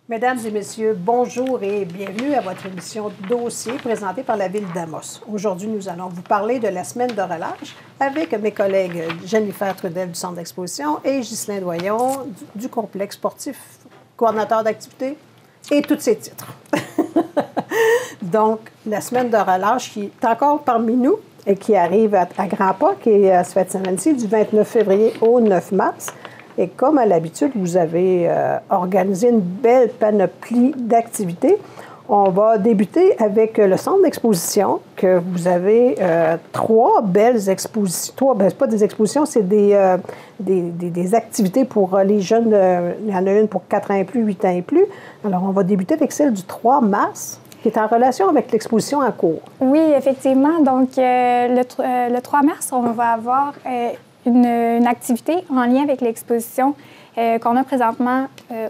Mesdames et messieurs, bonjour et bienvenue à votre émission Dossier présentée par la Ville d'Amos. Aujourd'hui, nous allons vous parler de la semaine de relâche avec mes collègues Jennifer Trudel du Centre d'exposition et Ghislain Doyon du complexe sportif, coordonnateur d'activité et tous ces titres. Donc, la semaine de relâche qui est encore parmi nous et qui arrive à grands pas, qui est cette semaine-ci du 29 février au 9 mars. Et comme à l'habitude, vous avez organisé une belle panoplie d'activités. On va débuter avec le centre d'exposition, que vous avez trois belles expositions. Pas des expositions, c'est des activités pour les jeunes. Il y en a une pour 4 ans et plus, 8 ans et plus. Alors, on va débuter avec celle du 3 mars, qui est en relation avec l'exposition en cours. Oui, effectivement. Donc, le 3 mars, on va avoir une activité en lien avec l'exposition qu'on a présentement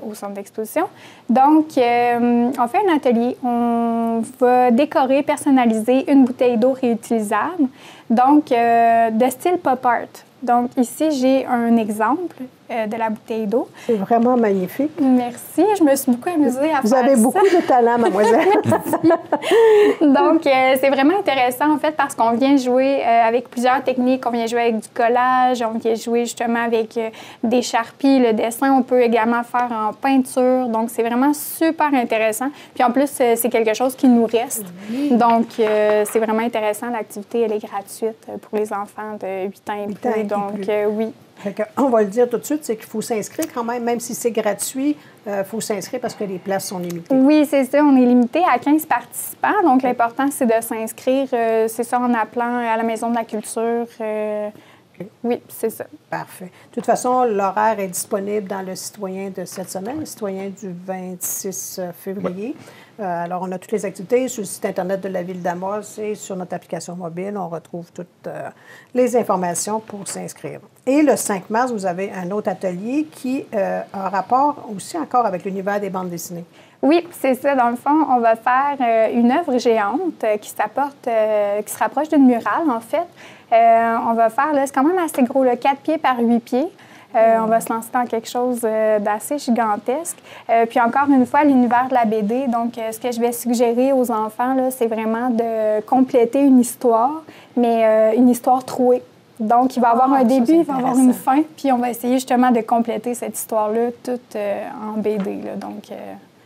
au centre d'exposition. Donc, on fait un atelier. On va décorer, personnaliser une bouteille d'eau réutilisable, donc de style pop art. Donc, ici, j'ai un exemple de la bouteille d'eau. C'est vraiment magnifique. Merci. Je me suis beaucoup amusée à faire ça. Vous avez beaucoup de talent, mademoiselle. Donc, c'est vraiment intéressant, en fait, parce qu'on vient jouer avec plusieurs techniques. On vient jouer avec du collage, on vient jouer justement avec des charpies, le dessin. On peut également faire en peinture. Donc, c'est vraiment super intéressant. Puis, en plus, c'est quelque chose qui nous reste. Oui. Donc, c'est vraiment intéressant. L'activité, elle est gratuite pour les enfants de 8 ans et plus. Donc, oui. On va le dire tout de suite, c'est qu'il faut s'inscrire quand même si c'est gratuit, il faut s'inscrire parce que les places sont limitées. Oui, c'est ça. On est limité à 15 participants. Donc, l'important, c'est de s'inscrire. C'est ça, en appelant à la Maison de la Culture. Oui, c'est ça. Parfait. De toute façon, l'horaire est disponible dans le citoyen de cette semaine, le citoyen du 26 février. Alors, on a toutes les activités sur le site Internet de la Ville d'Amos et sur notre application mobile. On retrouve toutes les informations pour s'inscrire. Et le 5 mars, vous avez un autre atelier qui a un rapport aussi encore avec l'univers des bandes dessinées. Oui, c'est ça. Dans le fond, on va faire une œuvre géante qui se rapproche d'une murale, en fait. On va faire, là, c'est quand même assez gros, là, 4 pieds par 8 pieds. On va se lancer dans quelque chose d'assez gigantesque. Puis encore une fois, l'univers de la BD. Donc, ce que je vais suggérer aux enfants, là, c'est vraiment de compléter une histoire, mais une histoire trouée. Donc, il va y avoir un début, il va y avoir une fin, puis on va essayer justement de compléter cette histoire-là toute en BD. Là. Donc,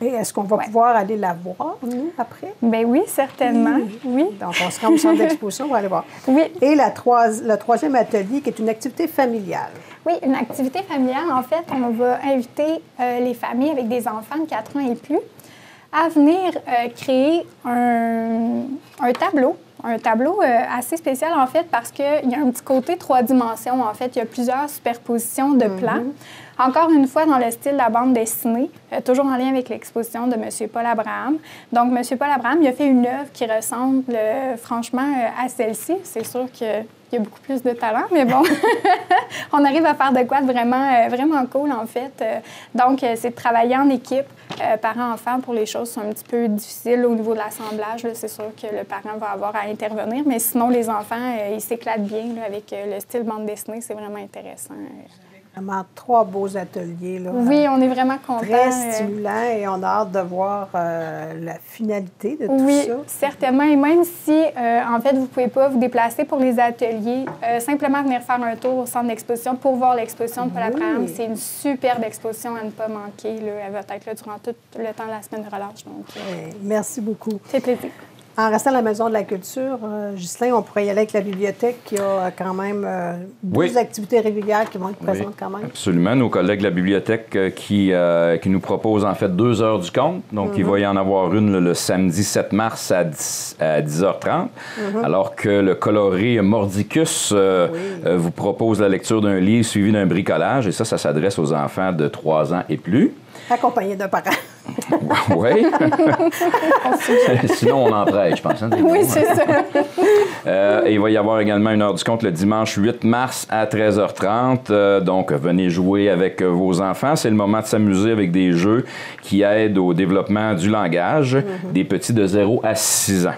et est-ce qu'on va pouvoir aller la voir, nous, après? Bien oui, certainement. Oui. Donc, on se rend au centre d'exposition, on va aller voir. Oui. Et le troisième atelier, qui est une activité familiale. Oui, une activité familiale, en fait, on va inviter les familles avec des enfants de 4 ans et plus à venir créer un tableau. Un tableau assez spécial, en fait, parce qu'il y a un petit côté 3 dimensions. En fait, il y a plusieurs superpositions de plans. Encore une fois, dans le style de la bande dessinée, toujours en lien avec l'exposition de M. Paul Abraham. Donc, M. Paul Abraham, il a fait une œuvre qui ressemble franchement à celle-ci. C'est sûr qu'il y a beaucoup plus de talent, mais bon, on arrive à faire de quoi de vraiment cool, en fait. Donc, c'est de travailler en équipe, parents-enfants, pour les choses qui sont un petit peu difficiles au niveau de l'assemblage. C'est sûr que le parent va avoir à intervenir, mais sinon, les enfants, ils s'éclatent bien là, avec le style bande dessinée. C'est vraiment intéressant. Vraiment 3 beaux ateliers. Là, oui, on est vraiment contents. Très stimulants et on a hâte de voir la finalité de tout ça. Oui, certainement. Et même si, en fait, vous ne pouvez pas vous déplacer pour les ateliers, simplement venir faire un tour au centre d'exposition pour voir l'exposition de Paul Abraham. C'est une superbe exposition à ne pas manquer. Là. Elle va être là durant tout le temps de la semaine de relâche. Donc, merci beaucoup. C'est plaisir. En restant à la Maison de la Culture, Ghislain, on pourrait y aller avec la bibliothèque qui a quand même 12 activités régulières qui vont être présentes quand même. Absolument. Nos collègues de la bibliothèque qui nous proposent en fait 2 heures du conte. Donc, il va y en avoir une le samedi 7 mars à 10h30, alors que le coloré Mordicus vous propose la lecture d'un livre suivi d'un bricolage. Et ça s'adresse aux enfants de 3 ans et plus. Accompagné d'un parent. Oui. Sinon, on en prête, je pense. Hein, oui, c'est ça. Et il va y avoir également une heure du conte le dimanche 8 mars à 13h30. Donc, venez jouer avec vos enfants. C'est le moment de s'amuser avec des jeux qui aident au développement du langage des petits de 0 à 6 ans.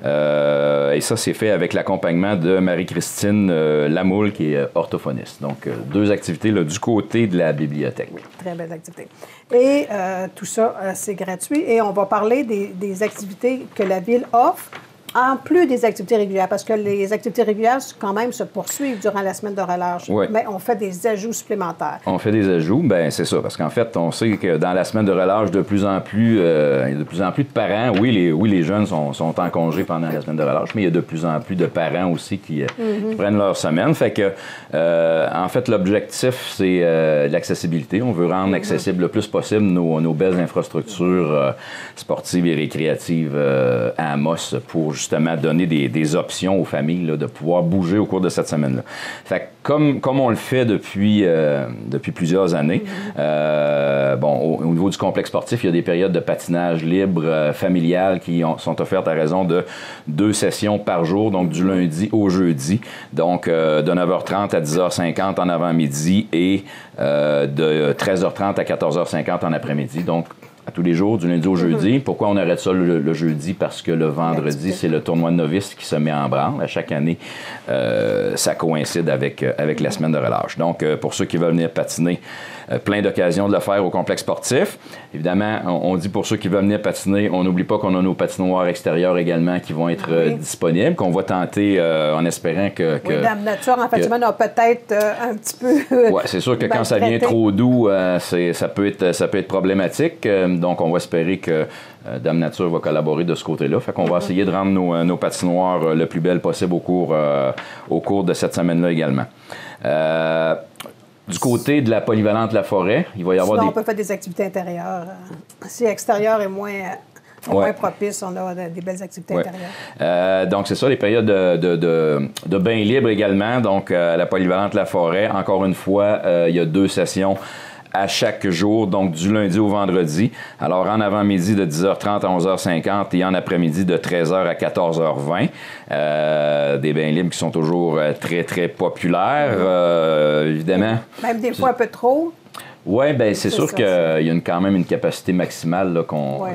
Et ça, c'est fait avec l'accompagnement de Marie-Christine Lamoule, qui est orthophoniste. Donc, 2 activités là, du côté de la bibliothèque. Oui, très belle activité. Et tout ça, c'est gratuit. Et on va parler des activités que la Ville offre, en plus des activités régulières, parce que les activités régulières, quand même, se poursuivent durant la semaine de relâche. Oui. Mais on fait des ajouts supplémentaires. On fait des ajouts, bien, c'est ça, parce qu'en fait, on sait que dans la semaine de relâche, de plus en plus, il y a de plus en plus de parents. Oui, les jeunes sont en congé pendant la semaine de relâche, mais il y a de plus en plus de parents aussi qui prennent leur semaine. Fait que, en fait, l'objectif, c'est l'accessibilité. On veut rendre accessible le plus possible nos belles infrastructures sportives et récréatives à Amos pour justement donner des options aux familles là, de pouvoir bouger au cours de cette semaine-là. Fait que comme on le fait depuis plusieurs années, au niveau du complexe sportif, il y a des périodes de patinage libre, familial, qui sont offertes à raison de 2 sessions par jour, donc du lundi au jeudi, donc de 9h30 à 10h50 en avant-midi et de 13h30 à 14h50 en après-midi. Donc, à tous les jours, du lundi au jeudi. Pourquoi on arrête ça le jeudi? Parce que le vendredi, c'est le tournoi de novices qui se met en branle. À chaque année, ça coïncide avec la semaine de relâche. Donc, pour ceux qui veulent venir patiner, plein d'occasions de le faire au complexe sportif. Évidemment, on dit pour ceux qui veulent venir patiner, on n'oublie pas qu'on a nos patinoires extérieures également qui vont être disponibles, qu'on va tenter en espérant que... Oui, Dame Nature, en fait, a peut-être un petit peu... Oui, c'est sûr que quand ça vient trop doux, ça peut être problématique. Donc, on va espérer que Dame Nature va collaborer de ce côté-là. Fait qu'on va essayer de rendre nos patinoires le plus belles possible au cours de cette semaine-là également. Du côté de la polyvalente La Forêt, il va y avoir on peut faire des activités intérieures. Si extérieur est moins propice, on a des belles activités intérieures. Donc, c'est ça, les périodes de bain libre également. Donc, la polyvalente La Forêt, encore une fois, il y a 2 sessions à chaque jour, donc du lundi au vendredi. Alors, en avant-midi de 10h30 à 11h50 et en après-midi de 13h à 14h20. Des bains libres qui sont toujours très, très populaires, évidemment. Même des fois un peu trop. Oui, bien, c'est sûr qu'il y a quand même une capacité maximale là, qu'on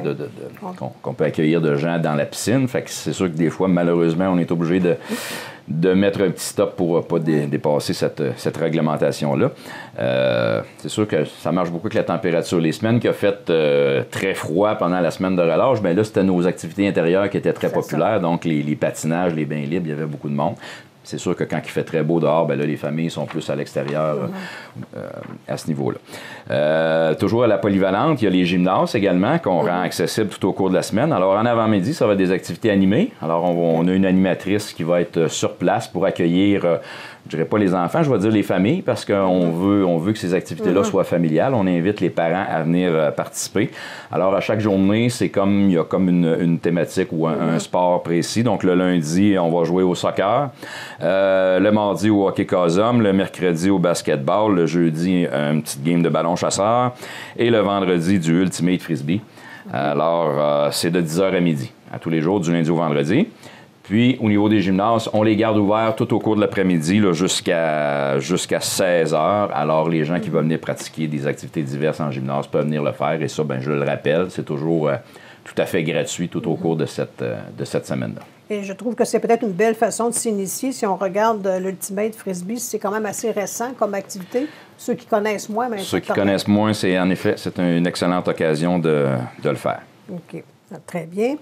peut accueillir de gens dans la piscine. Fait que c'est sûr que des fois, malheureusement, on est obligé de mettre un petit stop pour ne pas dépasser cette réglementation-là. C'est sûr que ça marche beaucoup avec la température. Les semaines qui ont fait très froid pendant la semaine de relâche, bien là, c'était nos activités intérieures qui étaient très populaires. Donc, les patinages, les bains libres, il y avait beaucoup de monde. C'est sûr que quand il fait très beau dehors, bien là, les familles sont plus à l'extérieur à ce niveau-là. Toujours à la polyvalente, il y a les gymnases également qu'on rend accessibles tout au cours de la semaine. Alors, en avant-midi, ça va être des activités animées. Alors, on a une animatrice qui va être sur place pour accueillir... je dirais pas les enfants, je vais dire les familles, parce qu'on veut que ces activités-là soient familiales. On invite les parents à venir participer. Alors, à chaque journée, il y a comme une thématique ou un sport précis. Donc, le lundi, on va jouer au soccer. Le mardi, au hockey casum. Le mercredi, au basketball. Le jeudi, une petite game de ballon chasseur. Et le vendredi, du ultimate frisbee. Alors, c'est de 10h à midi, à tous les jours, du lundi au vendredi. Puis, au niveau des gymnases, on les garde ouverts tout au cours de l'après-midi jusqu'à 16h. Alors, les gens qui veulent venir pratiquer des activités diverses en gymnase peuvent venir le faire. Et ça, ben, je le rappelle, c'est toujours tout à fait gratuit tout au cours de cette semaine-là. Et je trouve que c'est peut-être une belle façon de s'initier. Si on regarde l'Ultimate Frisbee, c'est quand même assez récent comme activité. Ceux qui connaissent moins... Mais ceux qui connaissent moins, c'est une excellente occasion de le faire. OK. Très bien.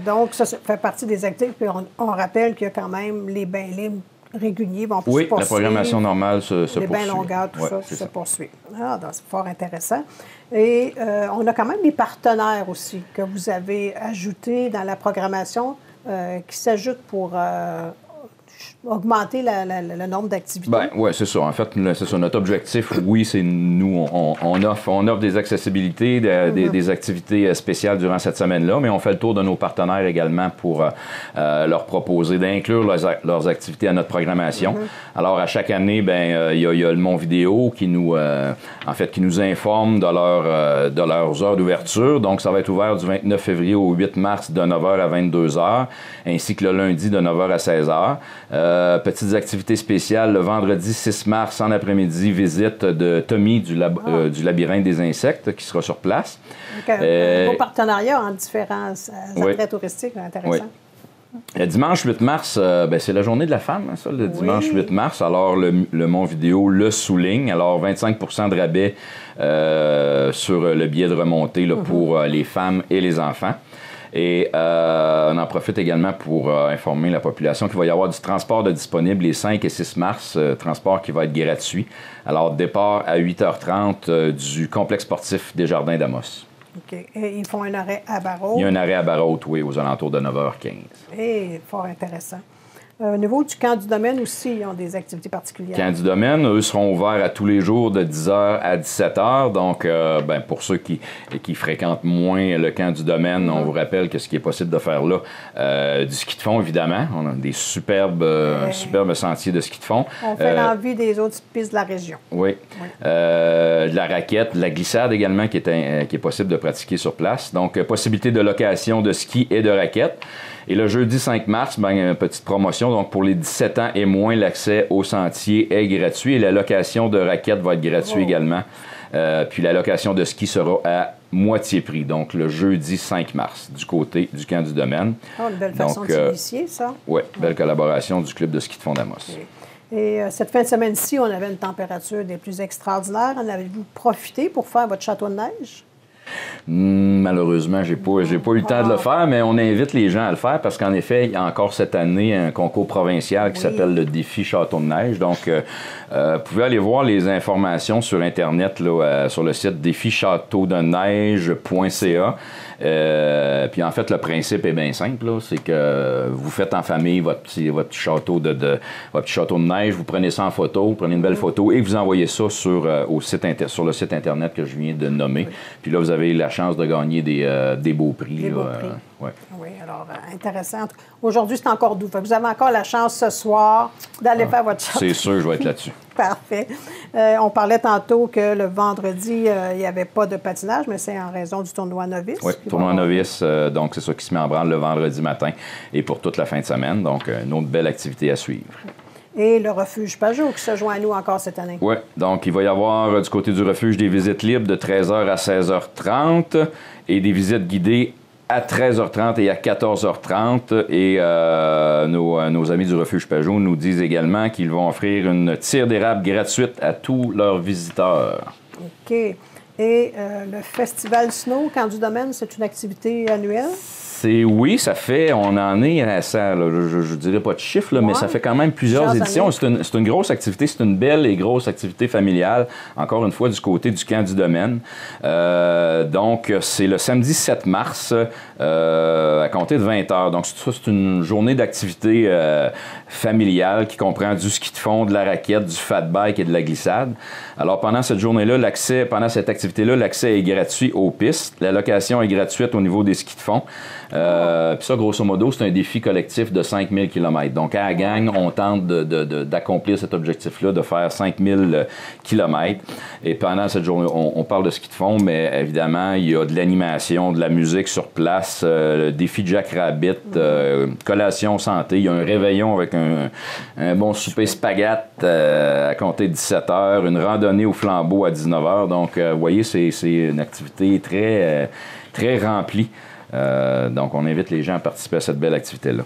Donc, ça fait partie des activités. Puis on rappelle qu'il y a quand même les bains libres réguliers vont se poursuivre. Oui, la programmation normale se poursuit. Les bains longueurs, tout ça se poursuit. Ah, donc c'est fort intéressant. Et on a quand même des partenaires aussi que vous avez ajoutés dans la programmation qui s'ajoutent pour augmenter le nombre d'activités. Oui, c'est ça. En fait, c'est ça. Notre objectif, oui, c'est nous, on offre des accessibilités, des activités spéciales durant cette semaine-là, mais on fait le tour de nos partenaires également pour leur proposer d'inclure leurs activités à notre programmation. Alors, à chaque année, il y a le Mon Vidéo qui nous informe de leurs heures d'ouverture. Donc, ça va être ouvert du 29 février au 8 mars de 9h à 22h, ainsi que le lundi de 9h à 16h. Petites activités spéciales, le vendredi 6 mars en après-midi, visite de Tommy du labyrinthe des insectes qui sera sur place. Donc, un beau partenariat en différents attraits touristiques, intéressant. Oui. Le dimanche 8 mars, c'est la journée de la femme, hein, ça, le dimanche 8 mars. Alors, le Mon-Vidéo le souligne. Alors, 25 de rabais sur le billet de remontée là, pour les femmes et les enfants. Et on en profite également pour informer la population qu'il va y avoir du transport de disponible les 5 et 6 mars, transport qui va être gratuit. Alors, départ à 8h30 du complexe sportif des Jardins d'Amos. OK. Et ils font un arrêt à Barrault. Il y a un arrêt à Barrault, oui, aux alentours de 9h15. Et fort intéressant. Au niveau du camp du domaine aussi, ils ont des activités particulières. Camp du domaine, eux seront ouverts à tous les jours de 10h à 17h. Donc, pour ceux qui fréquentent moins le camp du domaine, on vous rappelle que ce qui est possible de faire là, du ski de fond, évidemment. On a des superbes sentiers de ski de fond. On fait l'envie des autres pistes de la région. Oui. De la raquette, de la glissade également qui est possible de pratiquer sur place. Donc, possibilité de location de ski et de raquettes. Et le jeudi 5 mars, une petite promotion. Donc, pour les 17 ans et moins, l'accès au sentier est gratuit et la location de raquettes va être gratuite également. Puis la location de ski sera à moitié prix, donc le jeudi 5 mars, du côté du camp du domaine. Une belle façon de s'initier, ça. Oui, belle collaboration du club de ski de fond d'Amos. Et cette fin de semaine-ci, on avait une température des plus extraordinaires. En avez-vous profité pour faire votre château de neige? Malheureusement, j'ai pas eu le temps de le faire, mais on invite les gens à le faire parce qu'en effet, il y a encore cette année un concours provincial qui s'appelle le défi Château de neige. Donc, vous pouvez aller voir les informations sur Internet, là, sur le site défichâteaudeneige.ca. Puis en fait, le principe est bien simple, là, c'est que vous faites en famille votre petit château de neige, vous prenez ça en photo, vous prenez une belle photo et vous envoyez ça sur le site Internet que je viens de nommer. Puis là, vous avez la chance de gagner des beaux prix. Des beaux prix. Ouais. Oui, alors intéressant. Aujourd'hui, c'est encore doux. Vous avez encore la chance ce soir d'aller faire votre château. C'est sûr, je vais être là-dessus. Parfait. On parlait tantôt que le vendredi, il n'y avait pas de patinage, mais c'est en raison du tournoi novice. Oui, tournoi novice, donc c'est ça qui se met en branle le vendredi matin et pour toute la fin de semaine. Donc, une autre belle activité à suivre. Et le refuge Pajot qui se joint à nous encore cette année. Oui, donc il va y avoir du côté du refuge des visites libres de 13h à 16h30 et des visites guidées à 13h30 et à 14h30. Et nos amis du refuge Pajot nous disent également qu'ils vont offrir une tire d'érable gratuite à tous leurs visiteurs. OK. Et le festival Snow, Camp du domaine, c'est une activité annuelle? Oui, ça fait, on en est à ça, là, je dirais pas de chiffre, là, mais ça fait quand même plusieurs éditions. C'est une grosse activité, c'est une belle et grosse activité familiale, encore une fois, du côté du camp du domaine. Donc, c'est le samedi 7 mars, à compter de 20h. Donc, c'est une journée d'activité familiale qui comprend du ski de fond, de la raquette, du fat bike et de la glissade. Alors, pendant cette journée-là, pendant cette activité-là, l'accès est gratuit aux pistes. La location est gratuite au niveau des skis de fond. Puis ça, grosso modo, c'est un défi collectif de 5000 km. Donc, à la gang, on tente d'accomplir cet objectif-là, de faire 5000 km. Et pendant cette journée, on parle de ski de fond, mais évidemment, il y a de l'animation, de la musique sur place, le défi Jack Rabbit, collation santé. Il y a un réveillon avec un bon souper spaghette à compter de 17h, une randonnée au flambeau à 19h. Donc, vous voyez, c'est une activité très, très remplie. Donc, on invite les gens à participer à cette belle activité-là.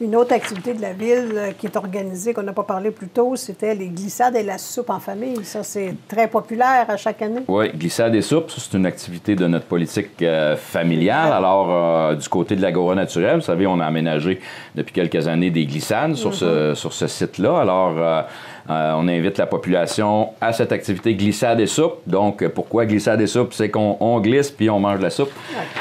Une autre activité de la ville qui est organisée, qu'on n'a pas parlé plus tôt, c'était les glissades et la soupe en famille. Ça, c'est très populaire à chaque année. Oui, glissade et soupe, c'est une activité de notre politique familiale. Alors, du côté de l'Agora naturelle, vous savez, on a aménagé depuis quelques années des glissades sur ce site-là. Alors, on invite la population à cette activité glissade et soupe. Donc, pourquoi glissade et soupe? C'est qu'on glisse puis on mange la soupe.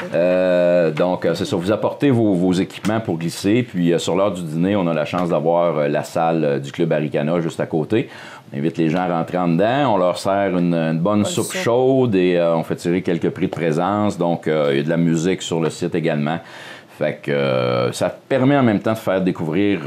Okay. Donc, c'est ça. Vous apportez vos équipements pour glisser. Puis, sur l'heure du dîner, on a la chance d'avoir la salle du Club Aricana juste à côté. On invite les gens à rentrer en dedans. On leur sert une bonne soupe chaude et on fait tirer quelques prix de présence. Donc, il y a de la musique sur le site également. Fait que ça permet en même temps de faire découvrir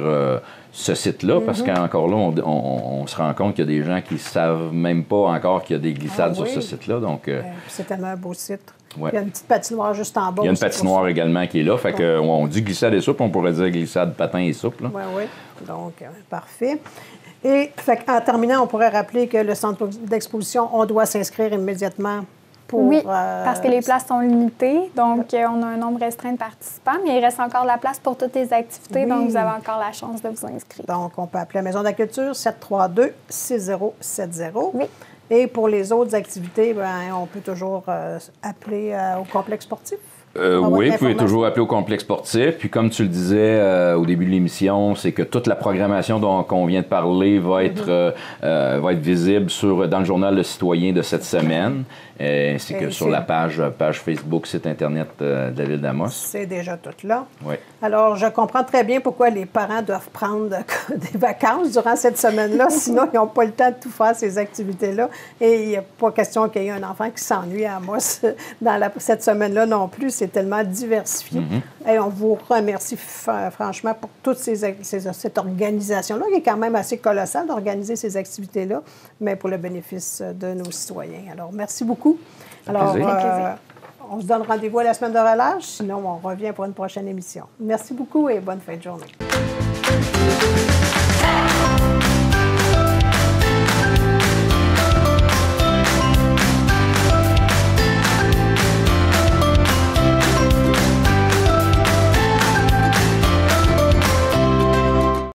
ce site-là, parce qu'encore là, on se rend compte qu'il y a des gens qui ne savent même pas encore qu'il y a des glissades sur ce site-là. Donc, c'est tellement un beau site. Ouais. Il y a une petite patinoire juste en bas. Il y a une patinoire également qui est là. Fait que, on dit glissade et soupe, on pourrait dire glissade, patin et soupe. Oui, oui. Donc, parfait. Et en terminant, on pourrait rappeler que le centre d'exposition, on doit s'inscrire immédiatement pour... Oui, parce que les places sont limitées, donc on a un nombre restreint de participants, mais il reste encore la place pour toutes les activités, donc vous avez encore la chance de vous inscrire. Donc, on peut appeler la Maison de la Culture 732-6070. Oui. Et pour les autres activités, bien, on peut toujours appeler au complexe sportif. Oui, vous pouvez toujours appeler au complexe sportif. Puis comme tu le disais au début de l'émission, c'est que toute la programmation dont on vient de parler va être visible dans le journal Le Citoyen de cette semaine, ainsi que sur la page Facebook, site Internet de la Ville d'Amos. C'est déjà tout là. Oui. Alors, je comprends très bien pourquoi les parents doivent prendre des vacances durant cette semaine-là, sinon ils n'ont pas le temps de tout faire, ces activités-là. Et il n'y a pas question qu'il y ait un enfant qui s'ennuie à Amos dans cette semaine-là non plus. C'est tellement diversifié. Et on vous remercie franchement pour toute cette organisation-là, qui est quand même assez colossale d'organiser ces activités-là, mais pour le bénéfice de nos citoyens. Alors, merci beaucoup. Alors, on se donne rendez-vous à la semaine de relâche, sinon on revient pour une prochaine émission. Merci beaucoup et bonne fin de journée.